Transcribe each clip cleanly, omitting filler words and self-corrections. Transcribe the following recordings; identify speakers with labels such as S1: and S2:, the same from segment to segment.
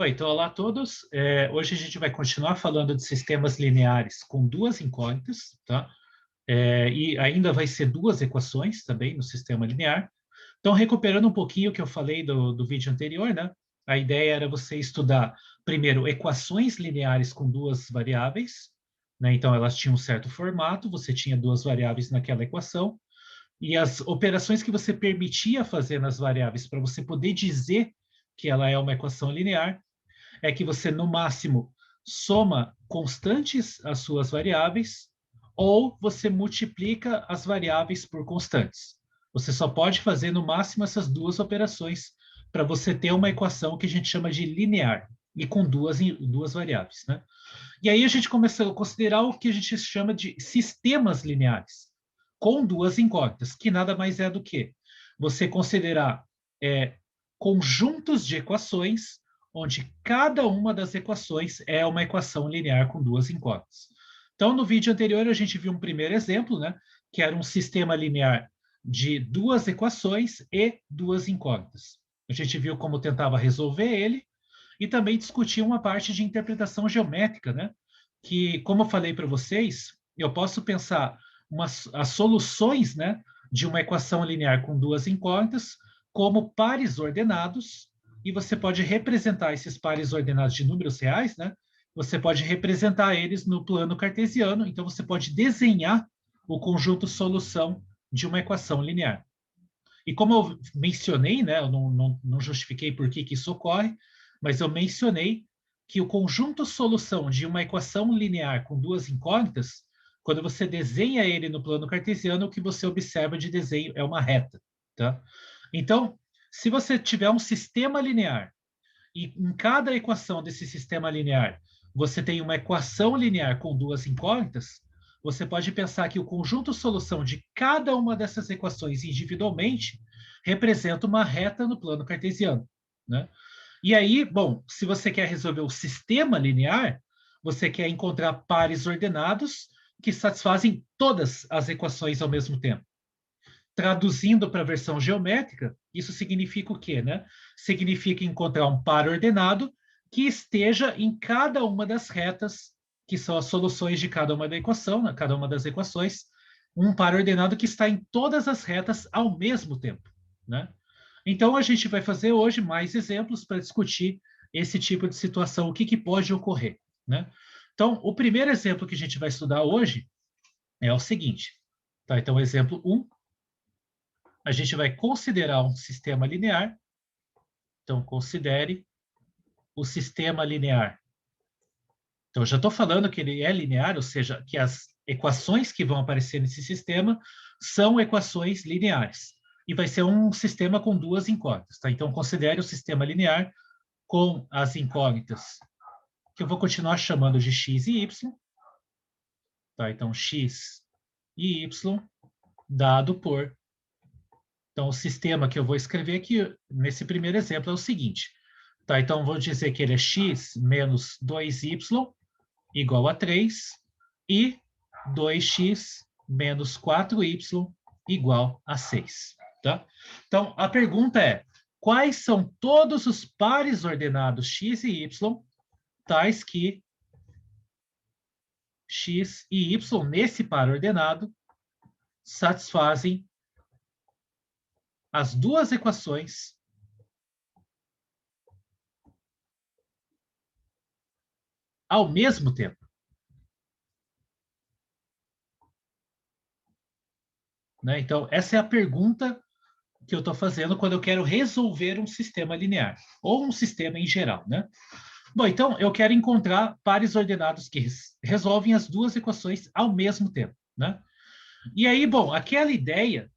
S1: Oi, então, olá a todos. Hoje a gente vai continuar falando de sistemas lineares com duas incógnitas, tá? E ainda vai ser duas equações também no sistema linear. Então, recuperando um pouquinho o que eu falei do vídeo anterior, né? A ideia era você estudar, primeiro, equações lineares com duas variáveis, né? Então, elas tinham um certo formato, você tinha duas variáveis naquela equação, e as operações que você permitia fazer nas variáveis para você poder dizer que ela é uma equação linear é que você, no máximo, soma constantes às suas variáveis ou você multiplica as variáveis por constantes. Você só pode fazer, no máximo, essas duas operações para você ter uma equação que a gente chama de linear e com duas variáveis, né? E aí a gente começou a considerar o que a gente chama de sistemas lineares, com duas incógnitas, que nada mais é do que você considerar conjuntos de equações, onde cada uma das equações é uma equação linear com duas incógnitas. Então, no vídeo anterior, a gente viu um primeiro exemplo, né, que era um sistema linear de duas equações e duas incógnitas. A gente viu como tentava resolver ele, e também discutir uma parte de interpretação geométrica, né? Que, como eu falei para vocês, eu posso pensar as soluções, né, de uma equação linear com duas incógnitas como pares ordenados, e você pode representar esses pares ordenados de números reais, né? Você pode representar eles no plano cartesiano, então você pode desenhar o conjunto solução de uma equação linear. E como eu mencionei, né, eu não justifiquei por que isso ocorre, mas eu mencionei que o conjunto solução de uma equação linear com duas incógnitas, quando você desenha ele no plano cartesiano, o que você observa de desenho é uma reta, tá? Então, se você tiver um sistema linear e em cada equação desse sistema linear você tem uma equação linear com duas incógnitas, você pode pensar que o conjunto solução de cada uma dessas equações individualmente representa uma reta no plano cartesiano, né? E aí, bom, se você quer resolver o sistema linear, você quer encontrar pares ordenados que satisfazem todas as equações ao mesmo tempo. Traduzindo para a versão geométrica, isso significa o quê, né? Significa encontrar um par ordenado que esteja em cada uma das retas, que são as soluções de cada uma da equação, né? Cada uma das equações, um par ordenado que está em todas as retas ao mesmo tempo, né? Então, a gente vai fazer hoje mais exemplos para discutir esse tipo de situação, o que pode ocorrer, né? Então, o primeiro exemplo que a gente vai estudar hoje é o seguinte, tá? Então, exemplo 1, a gente vai considerar um sistema linear. Então, considere o sistema linear. Então, eu já estou falando que ele é linear, ou seja, que as equações que vão aparecer nesse sistema são equações lineares. E vai ser um sistema com duas incógnitas. Tá? Então, considere o sistema linear com as incógnitas, que eu vou continuar chamando de x e y. Tá? Então, x e y, dado por... Então, o sistema que eu vou escrever aqui, nesse primeiro exemplo, é o seguinte. Tá? Então, vou dizer que ele é x menos 2y igual a 3 e 2x menos 4y igual a 6. Tá? Então, a pergunta é, quais são todos os pares ordenados x e y, tais que x e y, nesse par ordenado, satisfazem as duas equações ao mesmo tempo? Né? Então, essa é a pergunta que eu estou fazendo quando eu quero resolver um sistema linear, ou um sistema em geral, né? Bom, então, eu quero encontrar pares ordenados que resolvem as duas equações ao mesmo tempo, né? E aí, bom, aquela ideia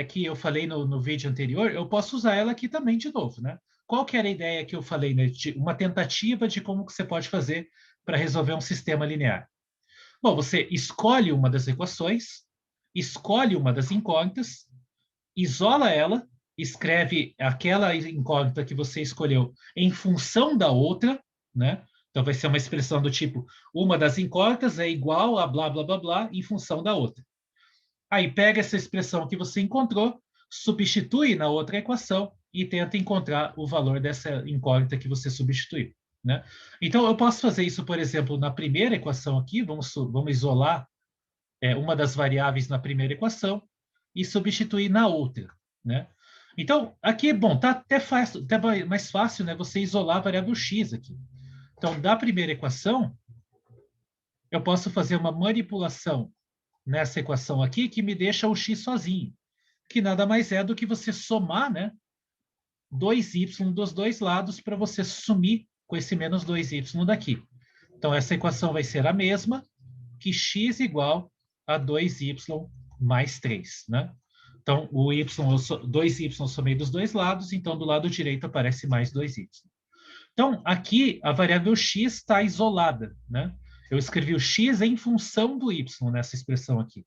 S1: que eu falei no vídeo anterior, eu posso usar ela aqui também de novo, né? Qual que era a ideia que eu falei, né? Uma tentativa de como que você pode fazer para resolver um sistema linear. Bom, você escolhe uma das equações, escolhe uma das incógnitas, isola ela, escreve aquela incógnita que você escolheu em função da outra, né? Então vai ser uma expressão do tipo, uma das incógnitas é igual a blá, blá, blá, blá, em função da outra. Aí pega essa expressão que você encontrou, substitui na outra equação e tenta encontrar o valor dessa incógnita que você substituiu, né? Então, eu posso fazer isso, por exemplo, na primeira equação aqui, vamos isolar uma das variáveis na primeira equação e substituir na outra, né? Então, aqui, bom, tá até fácil, até mais fácil, né, você isolar a variável x aqui. Então, da primeira equação, eu posso fazer uma manipulação nessa equação aqui que me deixa o x sozinho, que nada mais é do que você somar, né, 2y dos dois lados para você sumir com esse menos 2y daqui. Então, essa equação vai ser a mesma que x igual a 2y mais 3, né? Então, o y, 2y eu somei dos dois lados, então do lado direito aparece mais 2y. Então, aqui a variável x está isolada, né? Eu escrevi o x em função do y nessa expressão aqui.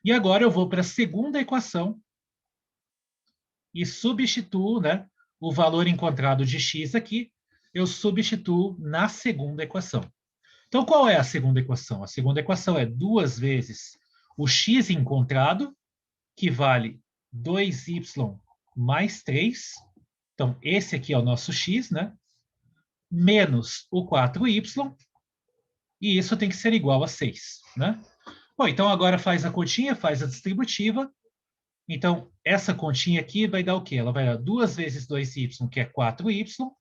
S1: E agora eu vou para a segunda equação e substituo, né, o valor encontrado de x aqui, eu substituo na segunda equação. Então, qual é a segunda equação? A segunda equação é 2 vezes o x encontrado, que vale 2y mais 3. Então, esse aqui é o nosso x, né? Menos o 4y, e isso tem que ser igual a 6, né? Bom, então agora faz a continha, faz a distributiva. Então, essa continha aqui vai dar o quê? Ela vai dar 2 vezes 2y, que é 4y,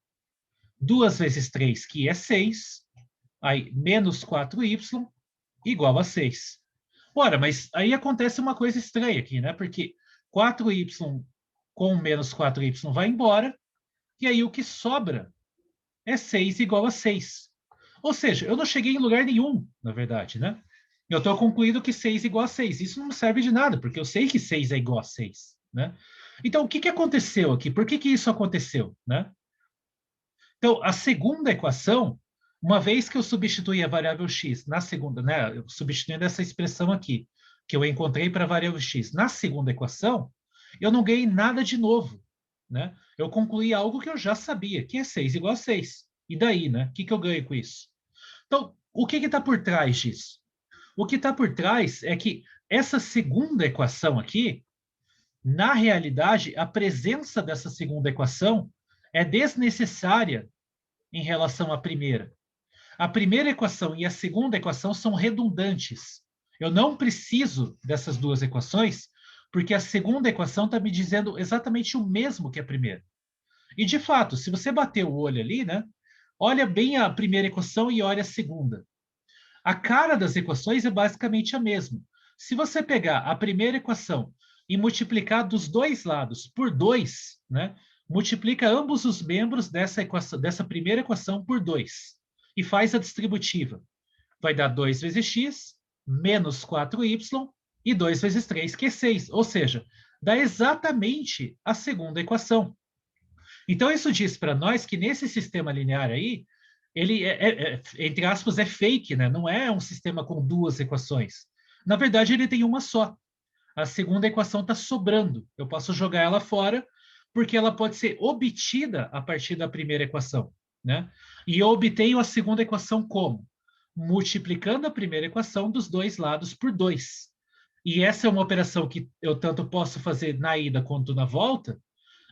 S1: 2 vezes 3, que é 6, aí menos 4y, igual a 6. Ora, mas aí acontece uma coisa estranha aqui, né? Porque 4y com menos 4y vai embora, e aí o que sobra é 6 igual a 6. Ou seja, eu não cheguei em lugar nenhum, na verdade, né? Eu estou concluindo que 6 é igual a 6. Isso não serve de nada, porque eu sei que 6 é igual a 6, né? Então, o que aconteceu aqui? Por que isso aconteceu, né? Então, a segunda equação, uma vez que eu substituí a variável x na segunda, né, substituindo essa expressão aqui, que eu encontrei para a variável x na segunda equação, eu não ganhei nada de novo, né? Eu concluí algo que eu já sabia, que é 6 igual a 6. E daí, né? O que eu ganho com isso? Então, o que está por trás disso? O que está por trás é que essa segunda equação aqui, na realidade, a presença dessa segunda equação é desnecessária em relação à primeira. A primeira equação e a segunda equação são redundantes. Eu não preciso dessas duas equações, porque a segunda equação está me dizendo exatamente o mesmo que a primeira. E, de fato, se você bater o olho ali, né, olha bem a primeira equação e olha a segunda. A cara das equações é basicamente a mesma. Se você pegar a primeira equação e multiplicar dos dois lados por 2, né, multiplica ambos os membros dessa equação, dessa primeira equação por 2 e faz a distributiva. Vai dar 2 vezes x menos 4y e 2 vezes 3, que é 6. Ou seja, dá exatamente a segunda equação. Então, isso diz para nós que nesse sistema linear aí, ele, entre aspas, é fake, né? Não é um sistema com duas equações. Na verdade, ele tem uma só. A segunda equação está sobrando. Eu posso jogar ela fora, porque ela pode ser obtida a partir da primeira equação, né? E eu obtenho a segunda equação como? Multiplicando a primeira equação dos dois lados por 2. E essa é uma operação que eu tanto posso fazer na ida quanto na volta.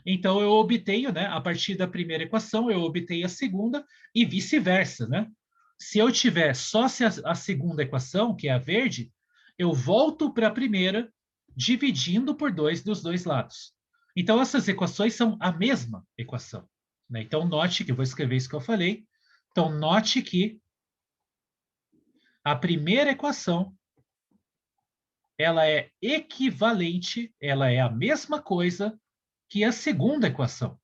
S1: Então, eu obtenho, né, a partir da primeira equação, eu obtenho a segunda e vice-versa, né? Se eu tiver só a segunda equação, que é a verde, eu volto para a primeira, dividindo por 2 dos dois lados. Então, essas equações são a mesma equação, né? Então, note que eu vou escrever isso que eu falei. Então, note que a primeira equação, ela é equivalente, ela é a mesma coisa que a segunda equação.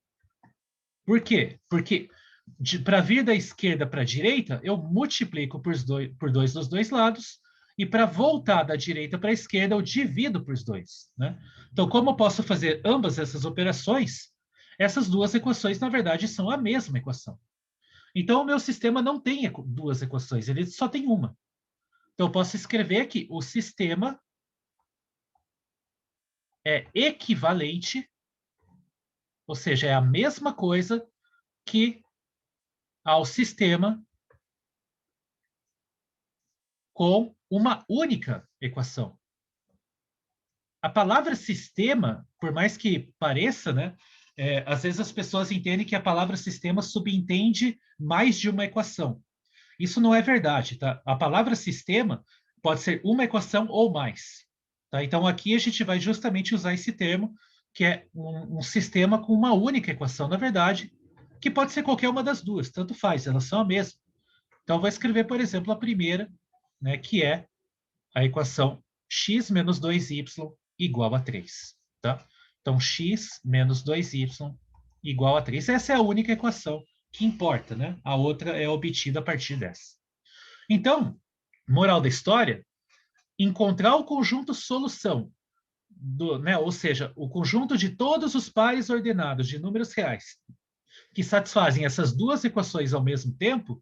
S1: Por quê? Porque para vir da esquerda para a direita, eu multiplico por dois dos dois lados, e para voltar da direita para a esquerda, eu divido por dois, né? Então, como eu posso fazer ambas essas operações, essas duas equações, na verdade, são a mesma equação. Então, o meu sistema não tem duas equações, ele só tem uma. Então, eu posso escrever aqui, o sistema é equivalente, ou seja, é a mesma coisa que ao sistema com uma única equação. A palavra sistema, por mais que pareça, né, às vezes as pessoas entendem que a palavra sistema subentende mais de uma equação. Isso não é verdade, tá? A palavra sistema pode ser uma equação ou mais. Tá? Então, aqui a gente vai justamente usar esse termo, que é um sistema com uma única equação, na verdade, que pode ser qualquer uma das duas, tanto faz, elas são a mesma. Então, vou escrever, por exemplo, a primeira, né, que é a equação x menos 2y igual a 3. Tá? Então, x menos 2y igual a 3. Essa é a única equação que importa, né? A outra é obtida a partir dessa. Então, moral da história, encontrar o conjunto solução, né? Ou seja, o conjunto de todos os pares ordenados de números reais que satisfazem essas duas equações ao mesmo tempo,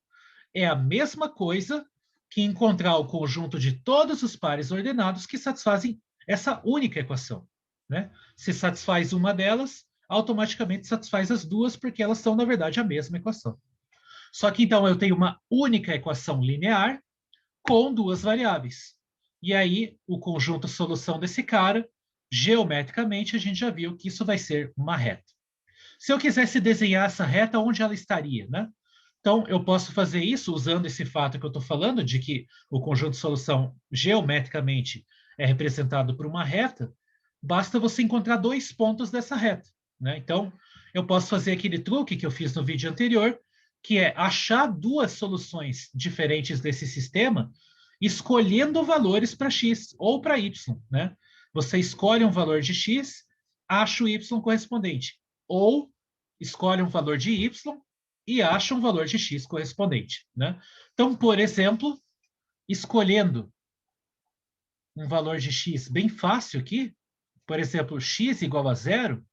S1: é a mesma coisa que encontrar o conjunto de todos os pares ordenados que satisfazem essa única equação. Né? Se satisfaz uma delas, automaticamente satisfaz as duas, porque elas são, na verdade, a mesma equação. Só que, então, eu tenho uma única equação linear com duas variáveis. E aí, o conjunto solução desse cara, geometricamente, a gente já viu que isso vai ser uma reta. Se eu quisesse desenhar essa reta, onde ela estaria, né? Então, eu posso fazer isso usando esse fato que eu estou falando, de que o conjunto de solução geometricamente é representado por uma reta, basta você encontrar dois pontos dessa reta. Né? Então, eu posso fazer aquele truque que eu fiz no vídeo anterior, que é achar duas soluções diferentes desse sistema, escolhendo valores para x ou para y. Né? Você escolhe um valor de x, acha o y correspondente. Ou escolhe um valor de y e acha um valor de x correspondente. Né? Então, por exemplo, escolhendo um valor de x bem fácil aqui, por exemplo, x igual a zero,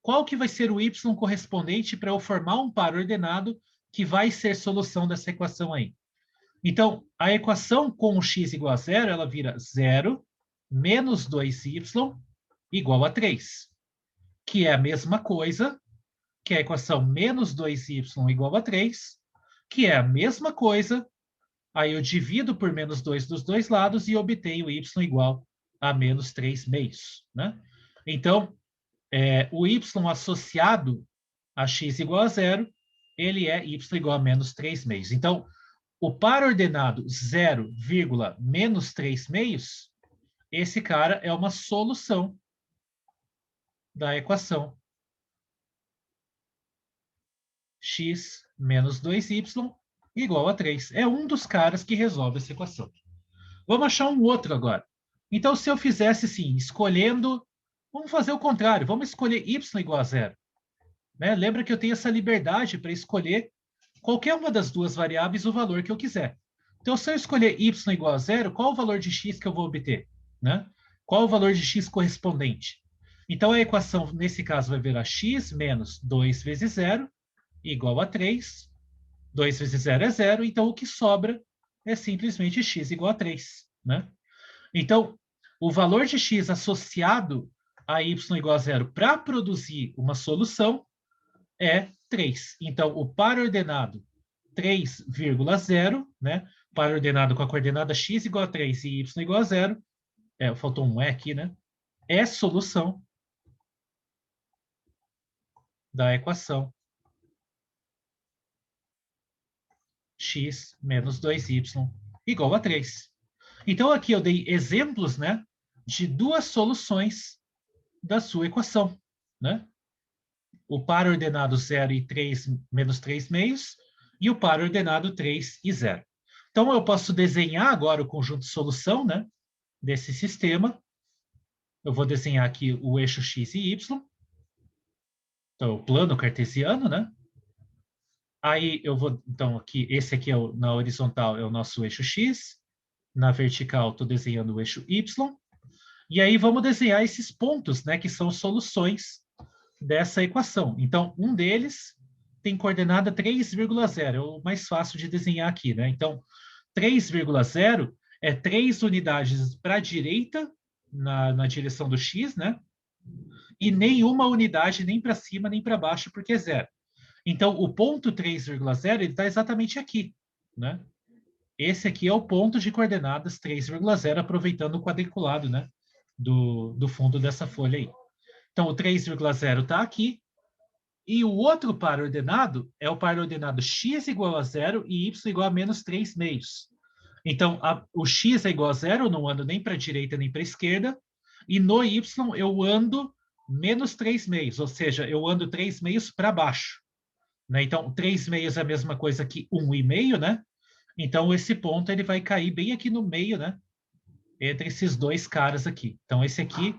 S1: qual que vai ser o y correspondente para eu formar um par ordenado que vai ser solução dessa equação aí? Então, a equação com o x igual a zero, ela vira 0 menos 2y igual a 3, que é a mesma coisa que a equação menos 2y igual a 3, que é a mesma coisa, aí eu divido por menos 2 dos dois lados e obtenho y igual a menos 3 meios. Né? Então, o y associado a x igual a zero, ele é y igual a menos 3 meios. Então, o par ordenado 0, menos 3 meios, esse cara é uma solução da equação x menos 2y igual a 3. É um dos caras que resolve essa equação. Vamos achar um outro agora. Então, se eu fizesse assim, escolhendo... Vamos fazer o contrário. Vamos escolher y igual a zero. Né? Lembra que eu tenho essa liberdade para escolher qualquer uma das duas variáveis o valor que eu quiser. Então, se eu escolher y igual a zero, qual o valor de x que eu vou obter? Né? Qual o valor de x correspondente? Então, a equação, nesse caso, vai virar x menos 2 vezes 0 igual a 3. 2 vezes 0 é 0, então o que sobra é simplesmente x igual a 3. Né? Então, o valor de x associado a y igual a 0 para produzir uma solução é 3. Então, o par ordenado 3,0, né? Par ordenado com a coordenada x igual a 3 e y igual a 0, faltou um E aqui, né? É solução da equação x menos 2y igual a 3. Então, aqui eu dei exemplos, né, de duas soluções da sua equação, né? O par ordenado 0 e 3 menos 3 meios e o par ordenado 3 e 0. Então, eu posso desenhar agora o conjunto de solução, né, desse sistema. Eu vou desenhar aqui o eixo x e y. Então, o plano cartesiano, né? Aí eu vou, então, aqui, esse aqui na horizontal é o nosso eixo x. Na vertical, estou desenhando o eixo y. E aí vamos desenhar esses pontos, né, que são soluções dessa equação. Então, um deles tem coordenada 3,0, é o mais fácil de desenhar aqui, né? Então, 3,0 é 3 unidades para a direita, na direção do x, né? E nenhuma unidade nem para cima nem para baixo, porque é zero. Então, o ponto 3,0 está exatamente aqui, né? Esse aqui é o ponto de coordenadas 3,0, aproveitando o quadriculado, né? Do fundo dessa folha aí. Então, o 3,0 está aqui, E o outro par ordenado é o par ordenado x igual a 0 e y igual a menos 3 meios. Então, o x é igual a 0, eu não ando nem para a direita nem para a esquerda, e no y eu ando menos 3 meios, ou seja, eu ando 3 meios para baixo. Né? Então, 3 meios é a mesma coisa que 1,5, né? Então, esse ponto ele vai cair bem aqui no meio, né? Entre esses dois caras aqui. Então, esse aqui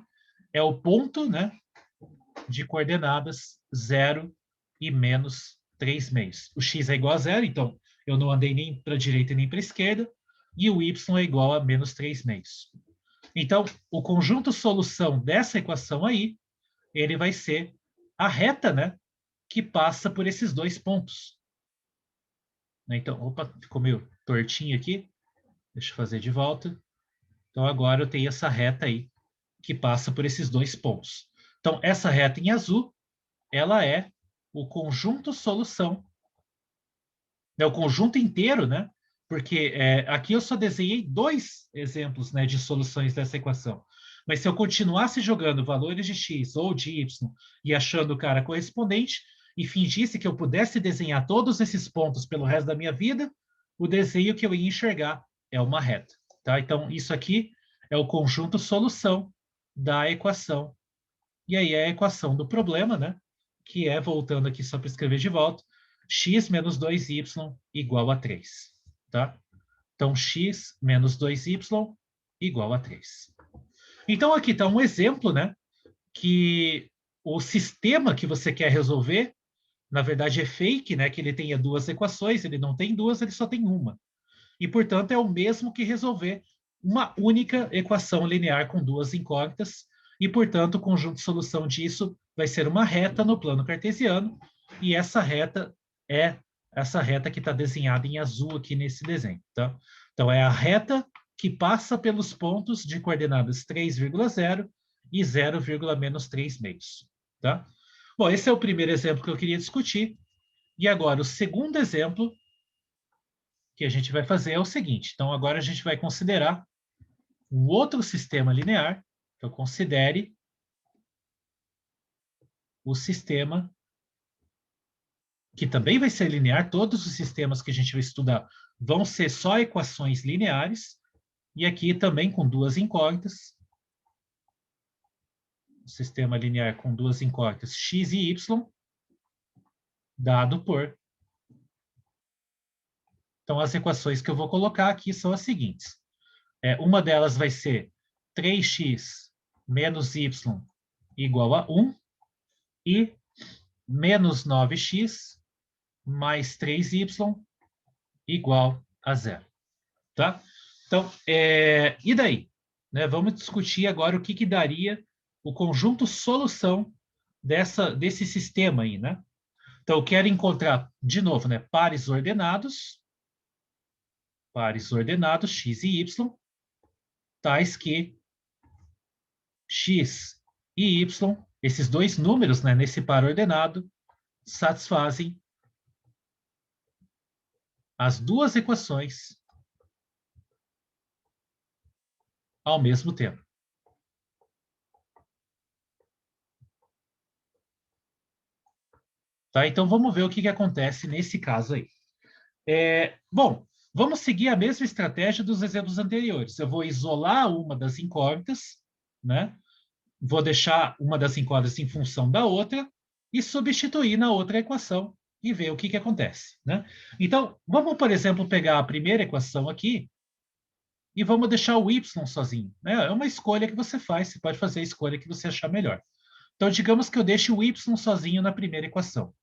S1: é o ponto, né? De coordenadas 0 e menos 3 meios. O x é igual a 0, então eu não andei nem para a direita nem para a esquerda, e o y é igual a menos 3 meios. Então, o conjunto solução dessa equação aí, ele vai ser a reta, né, que passa por esses dois pontos. Então, opa, ficou meio tortinho aqui. Deixa eu fazer de volta. Então, agora eu tenho essa reta aí, que passa por esses dois pontos. Então, essa reta em azul, ela é o conjunto solução. É o conjunto inteiro, né? Porque aqui eu só desenhei dois exemplos, né, de soluções dessa equação. Mas se eu continuasse jogando valores de x ou de y e achando o cara correspondente e fingisse que eu pudesse desenhar todos esses pontos pelo resto da minha vida, o desenho que eu ia enxergar é uma reta. Tá? Então, isso aqui é o conjunto solução da equação. E aí é a equação do problema, né? Que é, voltando aqui só para escrever de volta, x menos 2y igual a 3. Tá? Então, x menos 2y igual a 3. Então, aqui está um exemplo, né? Que o sistema que você quer resolver, na verdade, é fake, né? Que ele tenha duas equações, ele não tem duas, ele só tem uma. E, portanto, é o mesmo que resolver uma única equação linear com duas incógnitas, e, portanto, o conjunto de solução disso vai ser uma reta no plano cartesiano, e essa reta é essa reta que está desenhada em azul aqui nesse desenho. Tá? Então, é a reta que passa pelos pontos de coordenadas 3,0 e 0, menos 3 meios. Tá? Bom, esse é o primeiro exemplo que eu queria discutir. E agora, o segundo exemplo que a gente vai fazer é o seguinte. Então, agora a gente vai considerar um outro sistema linear, que eu considere o sistema que também vai ser linear. Todos os sistemas que a gente vai estudar vão ser só equações lineares, e aqui também com duas incógnitas. O sistema linear com duas incógnitas x e y, dado por... Então, as equações que eu vou colocar aqui são as seguintes. Uma delas vai ser 3x menos y igual a 1 e menos 9x mais 3y igual a 0. Tá? Então, e daí? Né? Vamos discutir agora o que daria o conjunto solução desse sistema aí, né? Então, eu quero encontrar, de novo, né, pares ordenados, x e y, tais que x e y, esses dois números, né, nesse par ordenado, satisfazem as duas equações ao mesmo tempo. Tá? Então, vamos ver o que acontece nesse caso aí. Bom, vamos seguir a mesma estratégia dos exemplos anteriores. Eu vou isolar uma das incógnitas, né? Vou deixar uma das incógnitas em função da outra e substituir na outra equação e ver o que acontece, né? Então, vamos, por exemplo, pegar a primeira equação aqui e vamos deixar o y sozinho, né? É uma escolha que você faz, você pode fazer a escolha que você achar melhor. Então, digamos que eu deixe o y sozinho na primeira equação.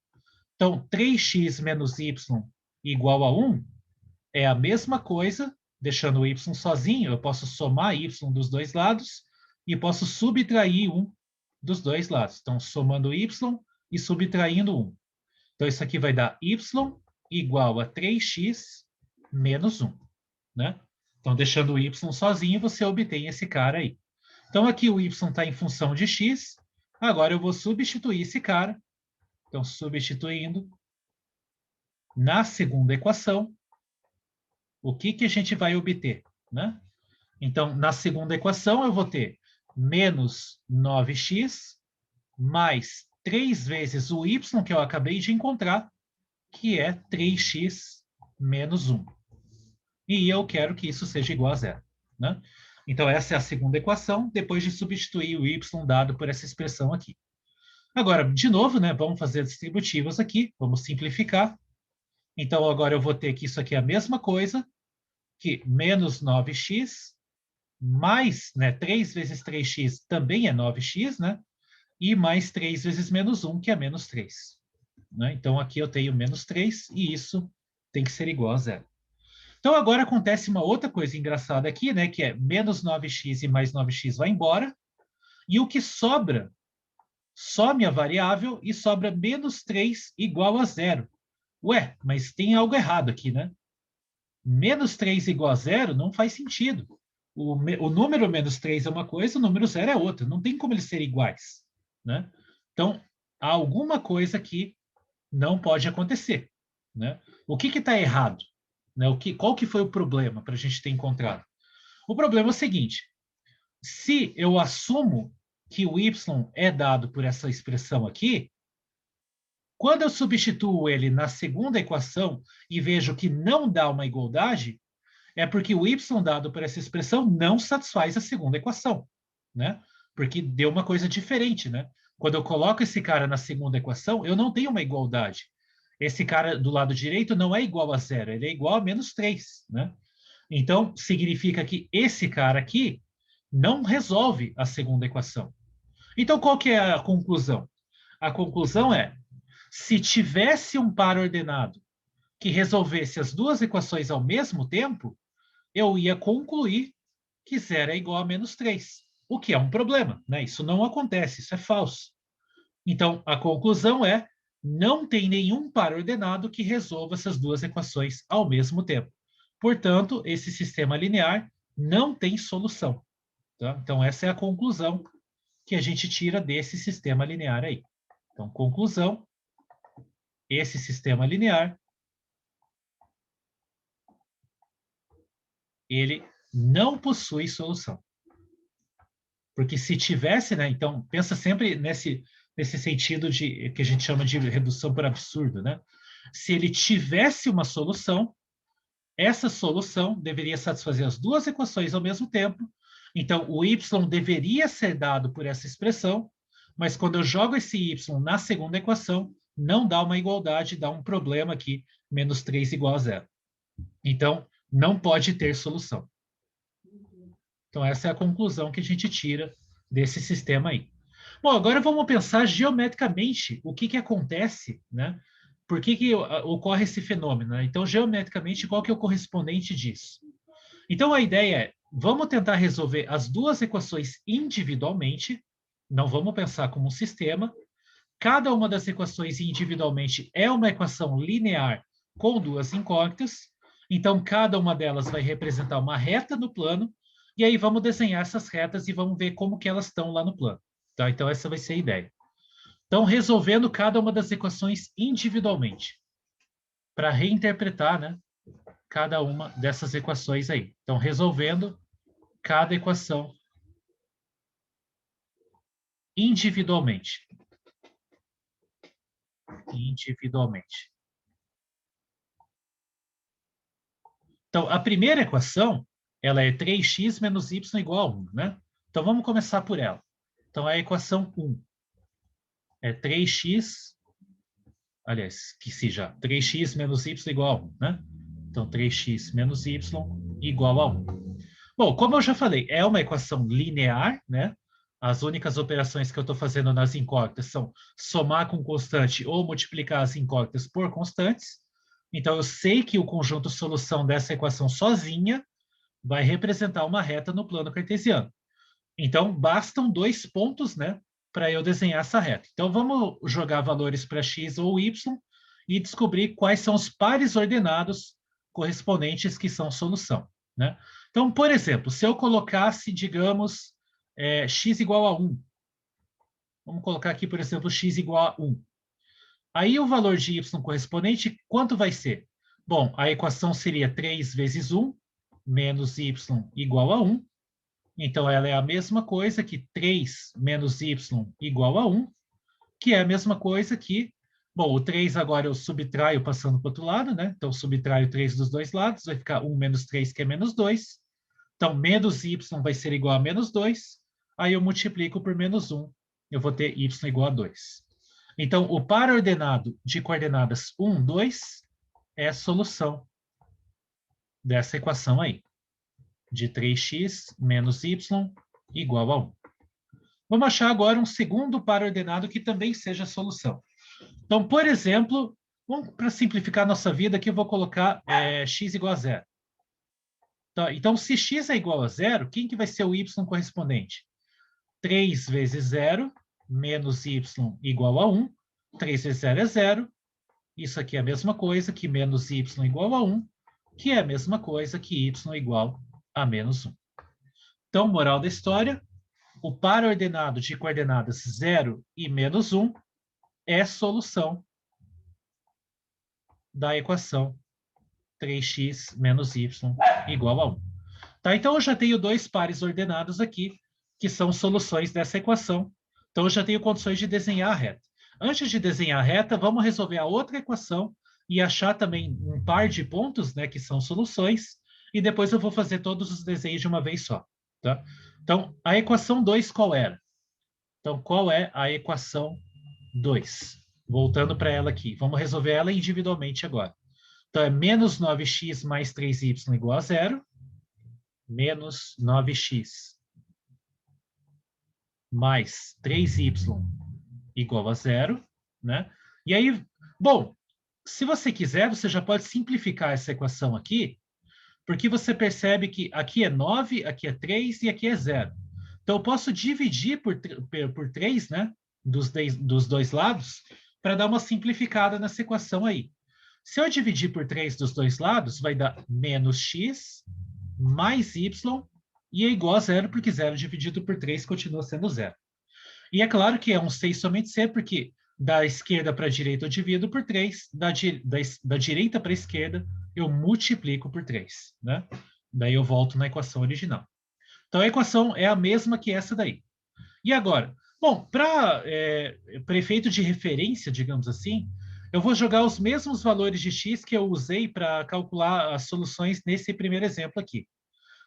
S1: Então, 3x menos y igual a 1 é a mesma coisa, deixando o y sozinho, eu posso somar y dos dois lados e posso subtrair 1 dos dois lados. Então, somando y e subtraindo 1. Então, isso aqui vai dar y igual a 3x menos 1. Né? Então, deixando o y sozinho, você obtém esse cara aí. Então, aqui o y está em função de x. Agora, eu vou substituir esse cara. Então, substituindo na segunda equação, o que a gente vai obter? Né? Então, na segunda equação, eu vou ter menos 9x mais 3 vezes o y que eu acabei de encontrar, que é 3x menos 1. E eu quero que isso seja igual a zero, né? Então, essa é a segunda equação, depois de substituir o y dado por essa expressão aqui. Agora, de novo, né, vamos fazer distributivas aqui, vamos simplificar. Então, agora eu vou ter que isso aqui é a mesma coisa, que menos 9x, mais, né, 3 vezes 3x também é 9x, né? E mais 3 vezes menos 1, que é menos 3. Né? Então, aqui eu tenho menos 3, e isso tem que ser igual a zero. Então, agora acontece uma outra coisa engraçada aqui, né? Que é menos 9x e mais 9x vai embora, e o que sobra, some a variável e sobra menos 3 igual a zero. Ué, mas tem algo errado aqui, né? Menos 3 igual a zero não faz sentido. O número menos 3 é uma coisa, o número zero é outra. Não tem como eles serem iguais, né? Então, há alguma coisa que não pode acontecer, né? O que está errado? Né? Qual que foi o problema para a gente ter encontrado? O problema é o seguinte: se eu assumo que o y é dado por essa expressão aqui, quando eu substituo ele na segunda equação e vejo que não dá uma igualdade, é porque o y dado por essa expressão não satisfaz a segunda equação, né? Porque deu uma coisa diferente, né? Quando eu coloco esse cara na segunda equação, eu não tenho uma igualdade. Esse cara do lado direito não é igual a zero, ele é igual a menos 3, né? Então, significa que esse cara aqui não resolve a segunda equação. Então, qual que é a conclusão? A conclusão é, se tivesse um par ordenado que resolvesse as duas equações ao mesmo tempo, eu ia concluir que zero é igual a menos 3, o que é um problema, né? Isso não acontece, isso é falso. Então, a conclusão é, não tem nenhum par ordenado que resolva essas duas equações ao mesmo tempo. Portanto, esse sistema linear não tem solução. Tá? Então, essa é a conclusão que a gente tira desse sistema linear aí. Então, conclusão, esse sistema linear, ele não possui solução. Porque se tivesse, né? Então, pensa sempre nesse sentido de que a gente chama de redução por absurdo, né? Se ele tivesse uma solução, essa solução deveria satisfazer as duas equações ao mesmo tempo. Então, o y deveria ser dado por essa expressão, mas quando eu jogo esse y na segunda equação, não dá uma igualdade, dá um problema aqui, menos 3 igual a zero. Então, não pode ter solução. Então, essa é a conclusão que a gente tira desse sistema aí. Bom, agora vamos pensar geometricamente o que acontece, né? Por que ocorre esse fenômeno? Né? Então, geometricamente, qual que é o correspondente disso? Então, a ideia é, vamos tentar resolver as duas equações individualmente, não vamos pensar como um sistema. Cada uma das equações individualmente é uma equação linear com duas incógnitas, então cada uma delas vai representar uma reta no plano, e aí vamos desenhar essas retas e vamos ver como que elas estão lá no plano. Tá? Então, essa vai ser a ideia. Então, resolvendo cada uma das equações individualmente, para reinterpretar, né, cada uma dessas equações aí. Então, resolvendo cada equação individualmente. Individualmente. Então, a primeira equação, ela é 3x menos y igual a 1, né? Então, vamos começar por ela. Então, a equação 1 é 3x, aliás, que se já, 3x menos y igual a 1, né? Então, 3x menos y igual a 1. Bom, como eu já falei, é uma equação linear, né? As únicas operações que eu estou fazendo nas incógnitas são somar com constante ou multiplicar as incógnitas por constantes. Então, eu sei que o conjunto solução dessa equação sozinha vai representar uma reta no plano cartesiano. Então, bastam 2 pontos, né, para eu desenhar essa reta. Então, vamos jogar valores para x ou y e descobrir quais são os pares ordenados correspondentes que são solução, né? Então, por exemplo, se eu colocasse, digamos, x igual a 1. Vamos colocar aqui, por exemplo, x igual a 1. Aí o valor de y correspondente, quanto vai ser? Bom, a equação seria 3 vezes 1 menos y igual a 1. Então, ela é a mesma coisa que 3 menos y igual a 1. que é a mesma coisa que, bom, o 3 agora eu subtraio passando para o outro lado, né? Então, subtraio 3 dos dois lados, vai ficar 1 menos 3, que é menos 2. Então, menos y vai ser igual a menos 2. Aí eu multiplico por menos 1. Eu vou ter y igual a 2. Então, o par ordenado de coordenadas 1, 2 é a solução dessa equação aí, de 3x menos y igual a 1. Vamos achar agora um segundo par ordenado que também seja a solução. Então, por exemplo, para simplificar a nossa vida, aqui eu vou colocar x igual a 0. Então, se x é igual a 0, quem que vai ser o y correspondente? 3 vezes 0 menos y igual a 1. 3 vezes 0 é 0. Isso aqui é a mesma coisa que menos y igual a 1, que é a mesma coisa que y igual a menos 1. Então, moral da história, o par ordenado de coordenadas 0 e menos 1 é solução da equação 3x menos y igual a 1. Tá? Então, eu já tenho dois pares ordenados aqui, que são soluções dessa equação. Então, eu já tenho condições de desenhar a reta. Antes de desenhar a reta, vamos resolver a outra equação e achar também um par de pontos, né, que são soluções, e depois eu vou fazer todos os desenhos de uma vez só. Tá? Então, a equação 2 qual era? Então, qual é a equação 2? Voltando para ela aqui. Vamos resolver ela individualmente agora. Então, é menos 9x mais 3y igual a 0. Menos 9x mais 3y igual a 0, né? E aí, bom, se você quiser, você já pode simplificar essa equação aqui, porque você percebe que aqui é 9, aqui é 3 e aqui é 0. Então, eu posso dividir por 3, né? Dos dois lados, para dar uma simplificada nessa equação aí. Se eu dividir por 3 dos dois lados, vai dar menos x mais y, e é igual a 0, porque 0 dividido por 3 continua sendo 0. E é claro que é um 6 somente C, porque da esquerda para a direita eu divido por 3, da direita para a esquerda eu multiplico por 3. Né? Daí eu volto na equação original. Então a equação é a mesma que essa daí. E agora? Bom, para efeito de referência, digamos assim, eu vou jogar os mesmos valores de x que eu usei para calcular as soluções nesse primeiro exemplo aqui.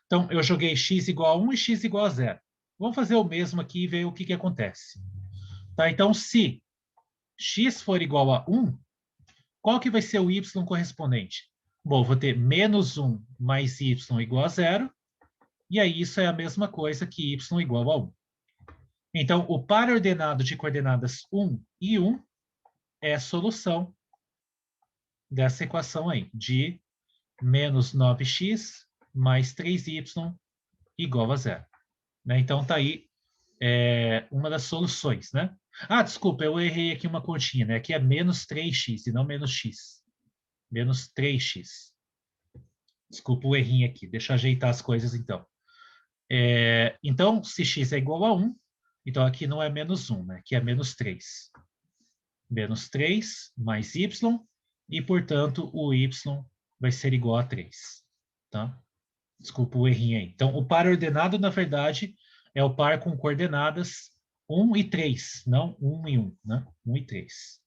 S1: Então, eu joguei x igual a 1 e x igual a 0. Vamos fazer o mesmo aqui e ver o que acontece. Tá? Então, se x for igual a 1, qual que vai ser o y correspondente? Bom, vou ter menos 1 mais y igual a 0, e aí isso é a mesma coisa que y igual a 1. Então, o par ordenado de coordenadas 1 e 1 é a solução dessa equação aí, de menos 9x mais 3y igual a 0. Né? Então, está aí uma das soluções. Né? Ah, desculpa, eu errei aqui uma continha. Né? Aqui é menos 3x e não menos x. Menos 3x. Desculpa o errinho aqui. Deixa eu ajeitar as coisas, então. Então, se x é igual a 1, então aqui não é menos 1, né? Aqui é menos 3. Menos 3 mais y, e, portanto, o y vai ser igual a 3. Tá? Desculpa o errinho aí. Então, o par ordenado, na verdade, é o par com coordenadas 1 e 3, não 1 e 1, né? 1 e 3.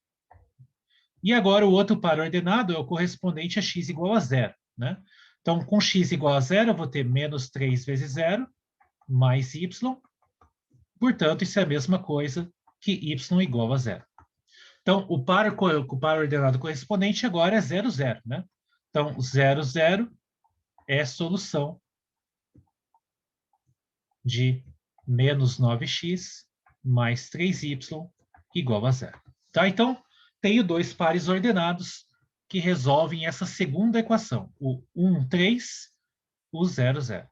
S1: E agora o outro par ordenado é o correspondente a x igual a 0, né? Então, com x igual a 0, eu vou ter menos 3 vezes 0, mais y. Portanto, isso é a mesma coisa que y igual a 0. Então, o par ordenado correspondente agora é 0, 0, né? Então, 0, 0 é a solução de menos 9x mais 3y igual a 0. Tá? Então, tenho dois pares ordenados que resolvem essa segunda equação, o 1, 3, o 0, 0.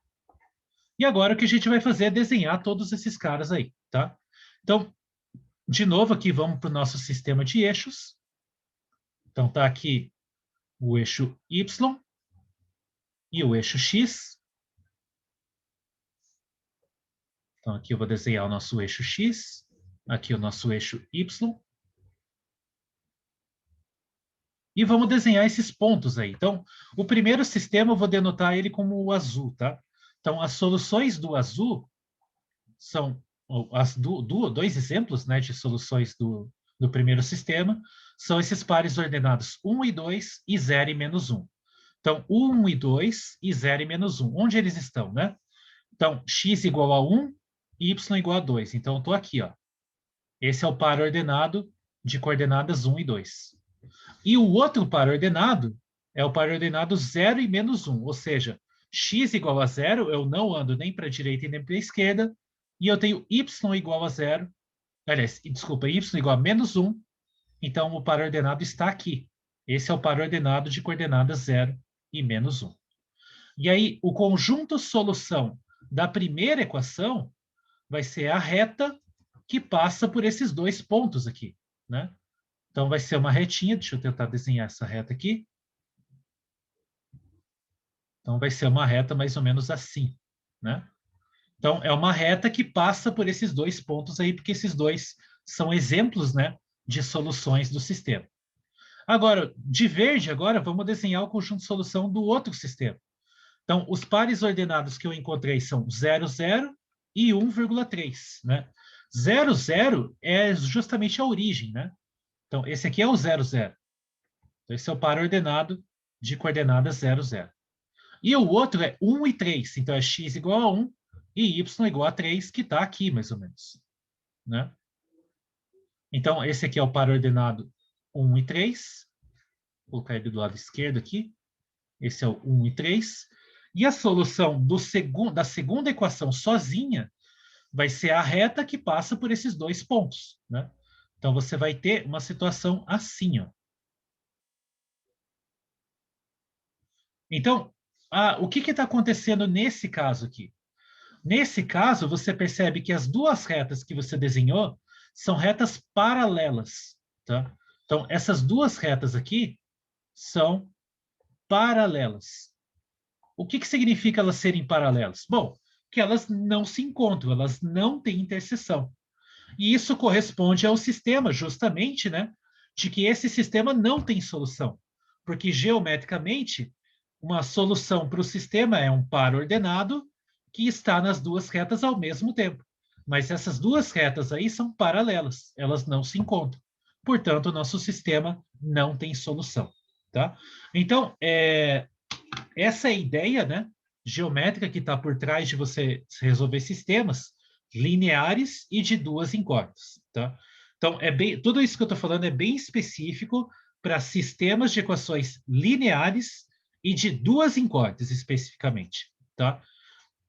S1: E agora o que a gente vai fazer é desenhar todos esses caras aí. Tá? Então, de novo, aqui vamos para o nosso sistema de eixos. Então, está aqui o eixo y e o eixo x. Então, aqui eu vou desenhar o nosso eixo x, aqui o nosso eixo y. E vamos desenhar esses pontos aí. Então, o primeiro sistema eu vou denotar ele como o azul, tá? Então, as soluções do azul são dois exemplos, né, de soluções do primeiro sistema, são esses pares ordenados 1 e 2 e 0 e menos 1. Então, 1 e 2 e 0 e menos 1. Onde eles estão, né? Então, x igual a 1, y igual a 2. Então, eu estou aqui, ó. Esse é o par ordenado de coordenadas 1 e 2. E o outro par ordenado é o par ordenado 0 e menos 1, ou seja, x igual a 0, eu não ando nem para a direita nem para a esquerda, e eu tenho y igual a 0, aliás, desculpa, y igual a menos 1, então o par ordenado está aqui. Esse é o par ordenado de coordenadas 0 e menos 1. E aí, o conjunto solução da primeira equação vai ser a reta que passa por esses dois pontos aqui, né? Então, vai ser uma retinha, deixa eu tentar desenhar essa reta aqui. Então, vai ser uma reta mais ou menos assim, né? Então, é uma reta que passa por esses dois pontos aí, porque esses dois são exemplos, né, de soluções do sistema. Agora, de verde, agora, vamos desenhar o conjunto de solução do outro sistema. Então, os pares ordenados que eu encontrei são 0, 0 e 1,3, né? 0, 0 é justamente a origem, né? Então, esse aqui é o 0, 0. Então, esse é o par ordenado de coordenadas 0, 0. E o outro é 1 e 3. Então, é x igual a 1 e y igual a 3, que está aqui, mais ou menos, né? Então, esse aqui é o par ordenado 1 e 3. Vou colocar ele do lado esquerdo aqui. Esse é o 1 e 3. E a solução da segunda equação sozinha vai ser a reta que passa por esses dois pontos, né? Então, você vai ter uma situação assim, ó. Então, o que está acontecendo nesse caso aqui? Nesse caso, você percebe que as duas retas que você desenhou são retas paralelas, tá? Então, essas duas retas aqui são paralelas. O que significa elas serem paralelas? Bom, que elas não se encontram, elas não têm interseção. E isso corresponde ao sistema, justamente, né, de que esse sistema não tem solução. Porque, geometricamente, uma solução para o sistema é um par ordenado que está nas duas retas ao mesmo tempo. Mas essas duas retas aí são paralelas, elas não se encontram. Portanto, o nosso sistema não tem solução. Tá? Então, essa é a ideia, né, geométrica que está por trás de você resolver sistemas lineares e de duas incógnitas. Tá? Então, tudo isso que eu estou falando é bem específico para sistemas de equações lineares e de duas incógnitas, especificamente. Tá?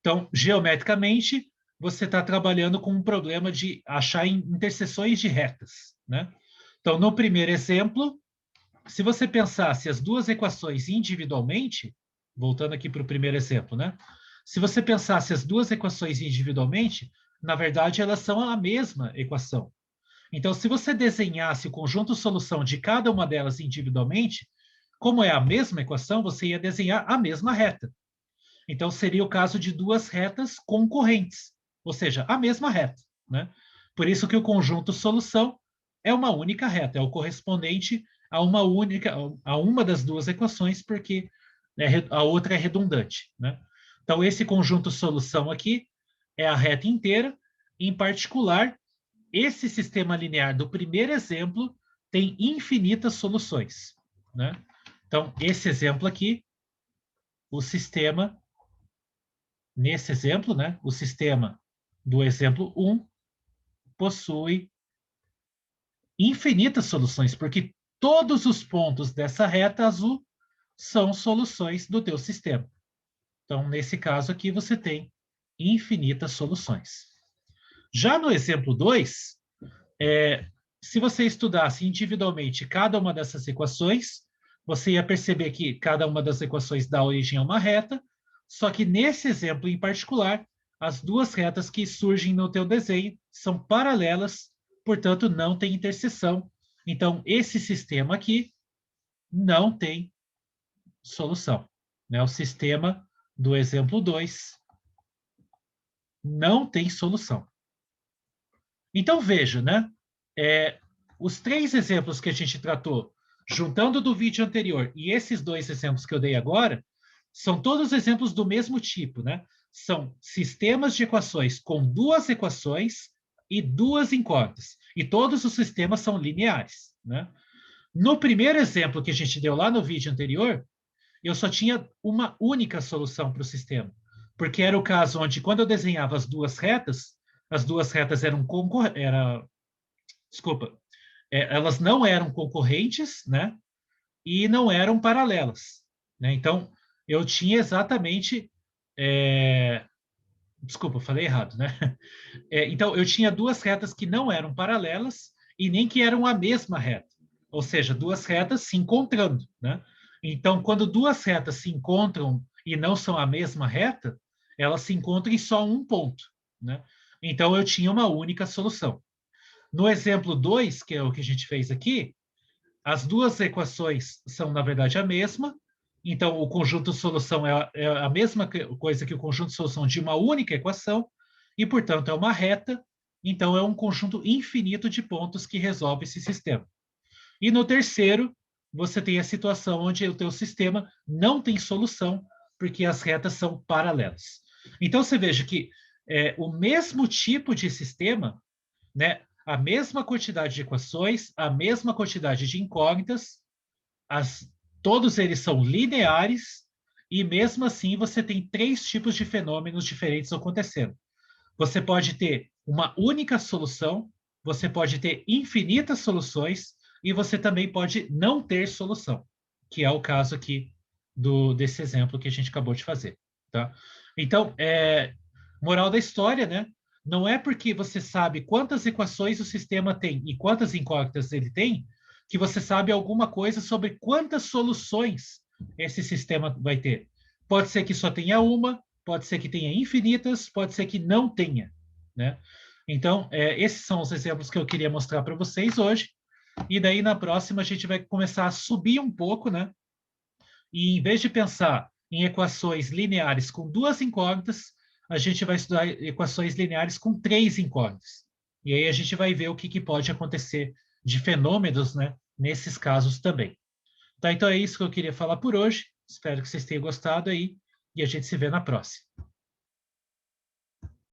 S1: Então, geometricamente, você está trabalhando com um problema de achar interseções de retas. Né? Então, no primeiro exemplo, se você pensasse as duas equações individualmente, voltando aqui para o primeiro exemplo, né? Se você pensasse as duas equações individualmente, na verdade, elas são a mesma equação. Então, se você desenhasse o conjunto solução de cada uma delas individualmente, como é a mesma equação, você ia desenhar a mesma reta. Então, seria o caso de duas retas concorrentes, ou seja, a mesma reta, né? Por isso que o conjunto solução é uma única reta, é o correspondente a uma das duas equações, porque a outra é redundante, né? Então, esse conjunto solução aqui é a reta inteira. Em particular, esse sistema linear do primeiro exemplo tem infinitas soluções, né? Então, esse exemplo aqui, o sistema, nesse exemplo, né, o sistema do exemplo 1 possui infinitas soluções, porque todos os pontos dessa reta azul são soluções do teu sistema. Então, nesse caso aqui, você tem infinitas soluções. Já no exemplo 2, se você estudasse individualmente cada uma dessas equações, você ia perceber que cada uma das equações dá origem a uma reta, só que nesse exemplo em particular, as duas retas que surgem no teu desenho são paralelas, portanto, não tem interseção. Então, esse sistema aqui não tem solução. Né? O sistema do exemplo 2 não tem solução. Então, veja, né? Os três exemplos que a gente tratou, juntando do vídeo anterior e esses dois exemplos que eu dei agora, são todos exemplos do mesmo tipo, né? São sistemas de equações com duas equações e duas incógnitas. E todos os sistemas são lineares, né? No primeiro exemplo que a gente deu lá no vídeo anterior, eu só tinha uma única solução para o sistema, porque era o caso onde, quando eu desenhava as duas retas eram desculpa, elas não eram concorrentes, né? E não eram paralelas, né? Então, eu tinha exatamente, desculpa, falei errado, né? Então, eu tinha duas retas que não eram paralelas e nem que eram a mesma reta, ou seja, duas retas se encontrando, né? Então, quando duas retas se encontram e não são a mesma reta, elas se encontram em só um ponto, né? Então, eu tinha uma única solução. No exemplo 2, que é o que a gente fez aqui, as duas equações são, na verdade, a mesma, então o conjunto de solução é a mesma coisa que o conjunto de solução de uma única equação, e, portanto, é uma reta, então é um conjunto infinito de pontos que resolve esse sistema. E no terceiro, você tem a situação onde o teu sistema não tem solução, porque as retas são paralelas. Então, você veja que o mesmo tipo de sistema, né, a mesma quantidade de equações, a mesma quantidade de incógnitas, todos eles são lineares, e mesmo assim você tem três tipos de fenômenos diferentes acontecendo. Você pode ter uma única solução, você pode ter infinitas soluções, e você também pode não ter solução, que é o caso aqui desse exemplo que a gente acabou de fazer. Tá? Então, moral da história, né? Não é porque você sabe quantas equações o sistema tem e quantas incógnitas ele tem, que você sabe alguma coisa sobre quantas soluções esse sistema vai ter. Pode ser que só tenha uma, pode ser que tenha infinitas, pode ser que não tenha, né? Então, esses são os exemplos que eu queria mostrar para vocês hoje. E daí, na próxima, a gente vai começar a subir um pouco, né? E em vez de pensar em equações lineares com duas incógnitas, a gente vai estudar equações lineares com três incógnitas. E aí a gente vai ver o que pode acontecer de fenômenos, né, nesses casos também. Tá, então é isso que eu queria falar por hoje. Espero que vocês tenham gostado aí e a gente se vê na próxima.